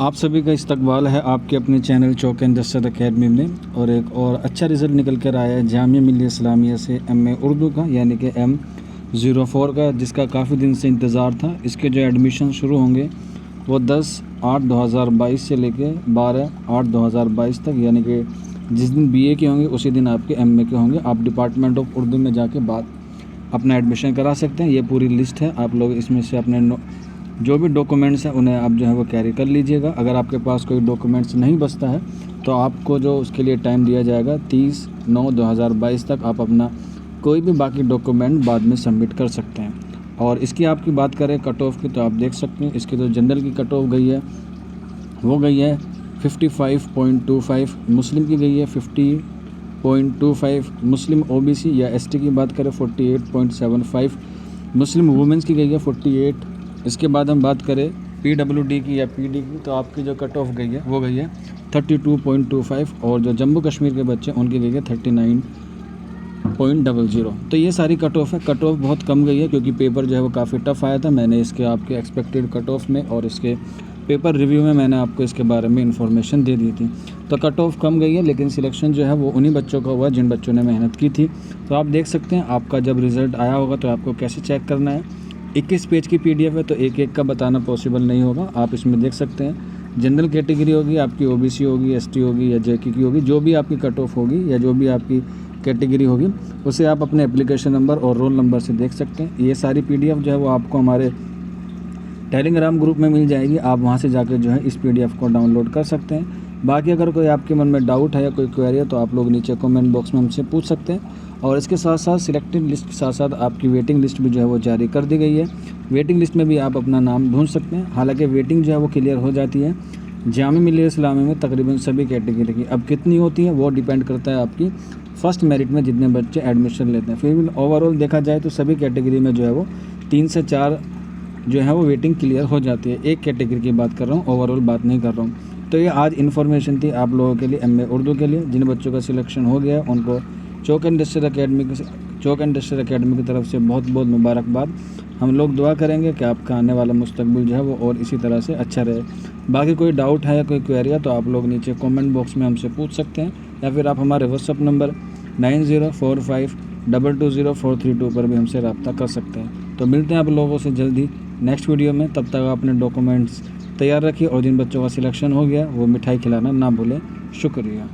आप सभी का इस्तकबाल है आपके अपने चैनल चौक एंड दस्तरद अकेडमी में। और एक और अच्छा रिज़ल्ट निकल कर आया है जामिया मिल्लिया इस्लामिया से एमए उर्दू का, यानी कि M04 का, जिसका काफ़ी दिन से इंतज़ार था। इसके जो एडमिशन शुरू होंगे वो 10/8/2022 से लेके 12/8/2022 तक, यानी कि जिस दिन BA के होंगे उसी दिन आपके MA के होंगे। आप डिपार्टमेंट ऑफ उर्दू में जाके अपना एडमिशन करा सकते हैं। ये पूरी लिस्ट है, आप लोग इसमें से अपने जो भी डॉक्यूमेंट्स हैं उन्हें आप जो है वो कैरी कर लीजिएगा। अगर आपके पास कोई डॉक्यूमेंट्स नहीं बचता है तो आपको जो उसके लिए टाइम दिया जाएगा 30/9/2022 तक, आप अपना कोई भी बाकी डॉक्यूमेंट बाद में सबमिट कर सकते हैं। और इसकी आपकी बात करें कट ऑफ की, तो आप देख सकते हैं इसकी जो जनरल की कट ऑफ गई है वो गई है 55.25, मुस्लिम की गई है 50.25, मुस्लिम OBC या ST की बात करें 48.75, मुस्लिम वुमेंस की गई है 48। इसके बाद हम बात करें PWD की या PD की, तो आपकी जो कट ऑफ गई है वो गई है 32.25, और जो जम्मू कश्मीर के बच्चे उनकी गई है 39.00। तो ये सारी कट ऑफ है। कट ऑफ बहुत कम गई है क्योंकि पेपर जो है वो काफ़ी टफ आया था। मैंने इसके आपके एक्सपेक्टेड कट ऑफ में और इसके पेपर रिव्यू में मैंने आपको इसके बारे में इन्फॉर्मेशन दे दी थी। तो कट ऑफ कम गई है, लेकिन सिलेक्शन जो है वो उन्हीं बच्चों का हुआ जिन बच्चों ने मेहनत की थी। तो आप देख सकते हैं आपका जब रिज़ल्ट आया होगा तो आपको कैसे चेक करना है। 21 पेज की PDF है तो एक एक का बताना पॉसिबल नहीं होगा। आप इसमें देख सकते हैं जनरल कैटेगरी होगी आपकी, OBC होगी, ST होगी या JK की होगी, जो भी आपकी कट ऑफ होगी या जो भी आपकी कैटेगरी होगी उसे आप अपने एप्लीकेशन नंबर और रोल नंबर से देख सकते हैं। ये सारी PDF जो है वो आपको हमारे टेलीग्राम ग्रुप में मिल जाएगी। आप वहाँ से जाकर जो है इस PDF को डाउनलोड कर सकते हैं। बाकी अगर कोई आपके मन में डाउट है या कोई क्वेरी है तो आप लोग नीचे कमेंट बॉक्स में हमसे पूछ सकते हैं। और इसके साथ साथ सिलेक्टेड लिस्ट के साथ साथ आपकी वेटिंग लिस्ट भी जो है वो जारी कर दी गई है। वेटिंग लिस्ट में भी आप अपना नाम ढूंढ सकते हैं। हालांकि वेटिंग जो है वो क्लियर हो जाती है जामिया मिल्लिया इस्लामिया में तकरीबन सभी कैटेगरी की। अब कितनी होती है वो डिपेंड करता है आपकी फर्स्ट मेरिट में जितने बच्चे एडमिशन लेते हैं। फिर भी ओवरऑल देखा जाए तो सभी कैटेगरी में जो है वो 3 से 4 जो है वो वेटिंग क्लियर हो जाती है। एक कैटेगरी की बात कर रहा हूँ, ओवरऑल बात नहीं कर रहा हूँ। तो ये आज इन्फॉर्मेशन थी आप लोगों के लिए MA उर्दू के लिए। जिन बच्चों का सिलेक्शन हो गया उनको चौक एंड दस्तरद अकेडमी की तरफ से बहुत बहुत मुबारकबाद। हम लोग दुआ करेंगे कि आपका आने वाला मुस्तकबिल जो है वो और इसी तरह से अच्छा रहे। बाकी कोई डाउट है या कोई क्वेरी है तो आप लोग नीचे कमेंट बॉक्स में हमसे पूछ सकते हैं, या फिर आप हमारे WhatsApp नंबर 9045220432 पर भी हमसे रब्ता कर सकते हैं। तो मिलते हैं आप लोगों से जल्दी नेक्स्ट वीडियो में। तब तक अपने डॉक्यूमेंट्स तैयार रखिए और जिन बच्चों का सिलेक्शन हो गया वो मिठाई खिलाना ना भूलें। शुक्रिया।